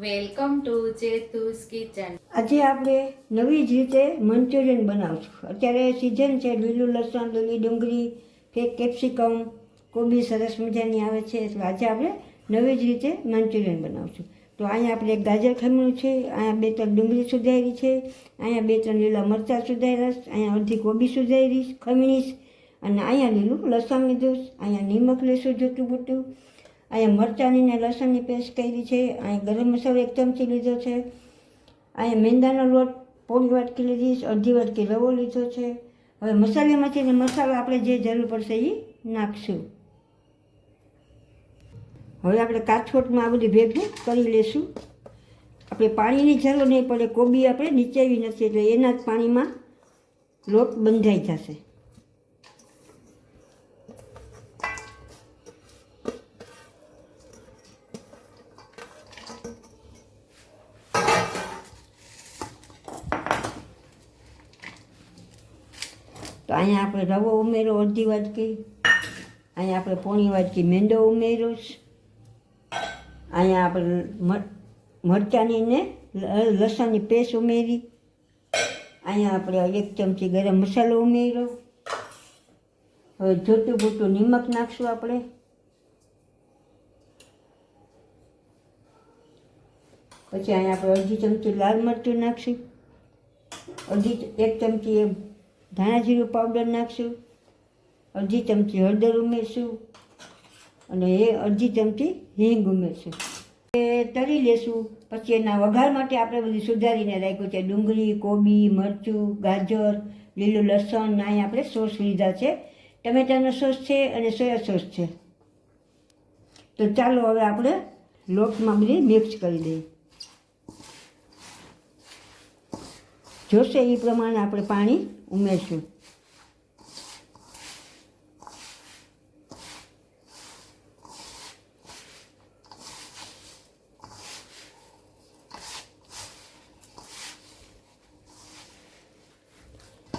Welcome to ચેતુસ kitchen. આજે આપણે નવી જ રીતે મંચુરિયન બનાવશું. અત્યારે સિઝન છે, લીલું લસણ, લીલી ડુંગળી, કેપ્સિકમ, કોબી સરસ મજાની આવે છે. એટલે આજે આપણે નવી જ રીતે મંચુરિયન બનાવશું. તો અહીંયા આપણે એક ગાજર ખમણું છે, અહીંયા 2-3 ડુંગળી સુધારી છે, અહીંયા 2-3 લીલા મરચાં સુધાર્યા, અહીંયા અડધી કોબી સુધારી ખમણીશ, અને અહીંયા લીલું લસણ લીધું, અહીંયા નિમક લઈશું જોતું બોટું, અહીંયા મરચાંની ને લસણની પેસ્ટ કરી છે, અહીંયા ગરમ મસાલો 1 ચમચી લીધો છે, અહીંયા મેંદાનો લોટ પોળી વાટકી લીધીશ, અડધી વાટકી રવો લીધો છે. હવે મસાલામાંથી ને મસાલો આપણે જે જરૂર પડશે એ નાખશું. હવે આપણે કાચકોટમાં આ બધું ભેગું કરી લઈશું. આપણે પાણીની જરૂર નહીં પડે, કોબી આપણે નીચેવી નથી, એટલે એના જ પાણીમાં લોટ બંધાઈ જશે. તો અહીંયા આપણે રવો ઉમેરો અડધી વાટકી, અહીંયા આપણે પોણી વાટકી મેંદો ઉમેરો, અહીંયા આપણે મરચાંની ને લસણની પેસ્ટ ઉમેરી, અહીંયા આપણે 1 ચમચી ગરમ મસાલો ઉમેરો. હવે જોતું પૂરતું નિમક નાખશું આપણે. પછી અહીંયા આપણે અડધી ચમચી લાલ મરચું નાખશું, 1 ચમચી ધાણા જીરું પાવડર નાખશું, અડધી ચમચી હળદર ઉમેરશું, અને અડધી ચમચી હિંગ ઉમેરશું. એ તળી લેશું. પછી એના વઘાર માટે આપણે બધું સુધારીને રાખ્યું છે, ડુંગળી, કોબી, મરચું, ગાજર, લીલું લસણ. અહીં આપણે સોસ લીધા છે, ટમેટાનો સોસ છે અને સોયા સોસ છે. તો ચાલો હવે આપણે લોટમાં બધી મિક્સ કરી દઈએ. જોશે એ પ્રમાણે આપણે પાણી ઉમેરશું.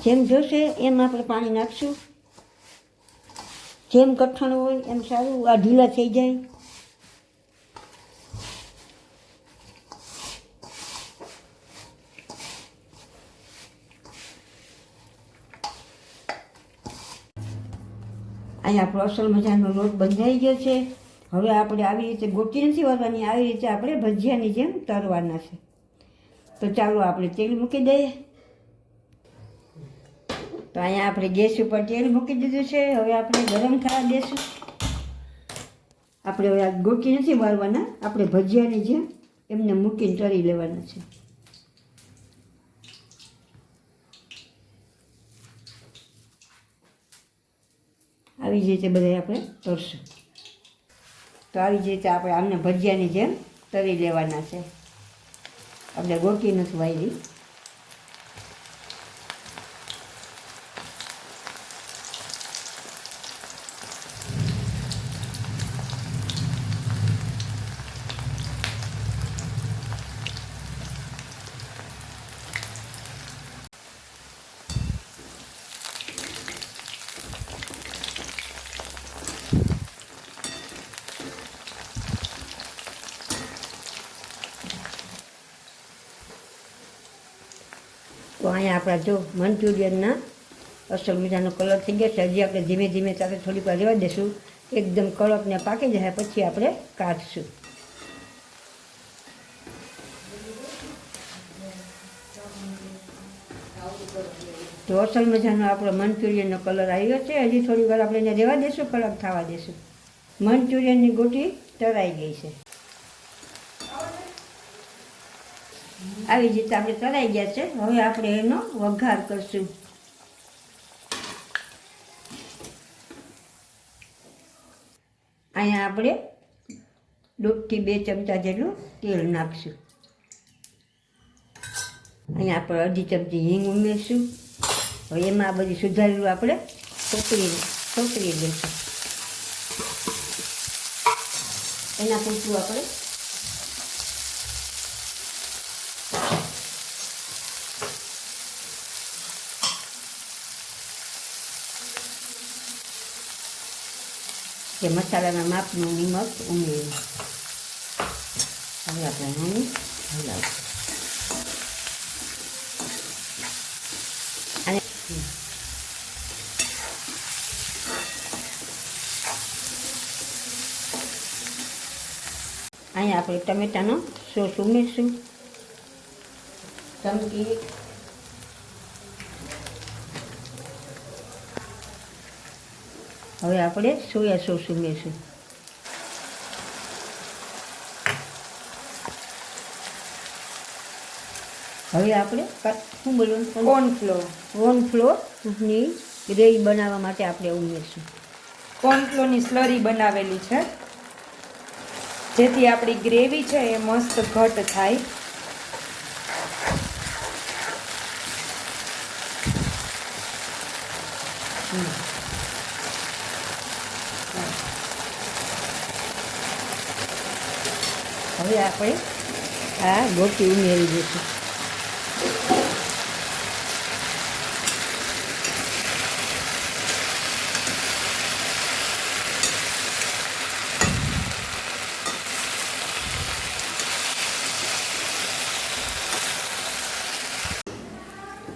જેમ જોશે એમ આપણે પાણી નાખશું. જેમ કઠણ હોય એમ સારું, આ ઢીલા થઈ જાય. અહીંયા આપણો અસલ મજાનો લોટ બંધાઈ ગયો છે. હવે આપણે આવી રીતે ગોટી નથી વાળવાની, આવી રીતે આપણે ભજીયાની જેમ તળવાના છે. તો ચાલો આપણે તેલ મૂકી દઈએ. તો અહીંયા આપણે ગેસ ઉપર તેલ મૂકી દીધું છે. હવે આપણે ગરમ થવા દઈશું. આપણે હવે આ ગોટી નથી વાળવાના, આપણે ભજીયાની જેમ એમને મૂકીને તળી લેવાના છે. આવી જ રીતે બધા આપણે તળશું. તો આવી જ રીતે આપણે આમને ભજીયાની જેમ તળી લેવાના છે. આપણે ગોટી નથી વાળી. તો અહીંયા આપણા જો મંચુરિયનના અસલ મજાનો કલર થઈ ગયો છે. હજી આપણે ધીમે ધીમે સાથે થોડીક વાર રહેવા દઈશું. એકદમ કડક ને પાકી જાય પછી આપણે કાઢશું. તો અસલ મજાનો આપણો મંચુરિયનનો કલર આવ્યો છે. હજી થોડી વાર આપણે એને રહેવા દઈશું, કડક થવા દઈશું. મંચુરિયનની ગોટી તળાઈ ગઈ છે. આવી રીતે આપણે તળાઈ ગયા છે. હવે આપણે એનો વઘાર કરશું. અહીંયા આપણે 1.5 થી 2 ચમચા જેટલું તેલ નાખશું. અહીંયા આપણે અડધી ચમચી હિંગ ઉમેરશું. હવે એમાં આ બધી સુધારેલું આપણે સોપરી લઈશું. એના પૂરતું આપણે કે મસાલાના માપનું નિમક ઉમેર્યું. હવે આપણે આને હલાવીશું. અને અહીંયા આપણે ટમેટાનો સોસ ઉમેરશું. ચમચી હવે આપણે સોયા સોસ ઉમેરશું. હવે આપણે શું બોલવાનું કોર્નફ્લોરની ગ્રેવી બનાવવા માટે આપણે ઉમેરશું. કોર્નફ્લોરની સ્લરી બનાવેલી છે, જેથી આપણી ગ્રેવી છે એ મસ્ત ઘટ થાય. હવે આપણે આ ગોટી ઉમેરી દઈશું.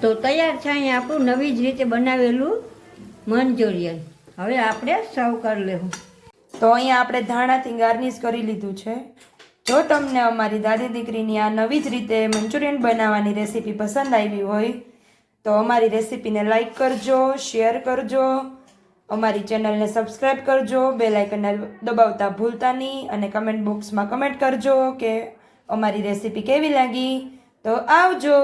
તો તૈયાર છે અહીંયા આપણું નવી જ રીતે બનાવેલું મંચુરિયન. હવે આપણે સર્વ કરી લેવું. તો અહીંયા આપણે ધાણાથી ગાર્નિશ કરી લીધું છે. જો તમને અમારી દાદી દીકરીની આ નવી જ રીતે મંચુરિયન બનાવવાની રેસીપી પસંદ આવી હોય તો અમારી રેસીપીને લાઈક કરજો, શેર કરજો, અમારી ચેનલને સબસ્ક્રાઈબ કરજો, બેલ આઇકનને દબાવતા ભૂલતા નહીં, અને કમેન્ટ બોક્સમાં કમેન્ટ કરજો કે અમારી રેસીપી કેવી લાગી. તો આવજો.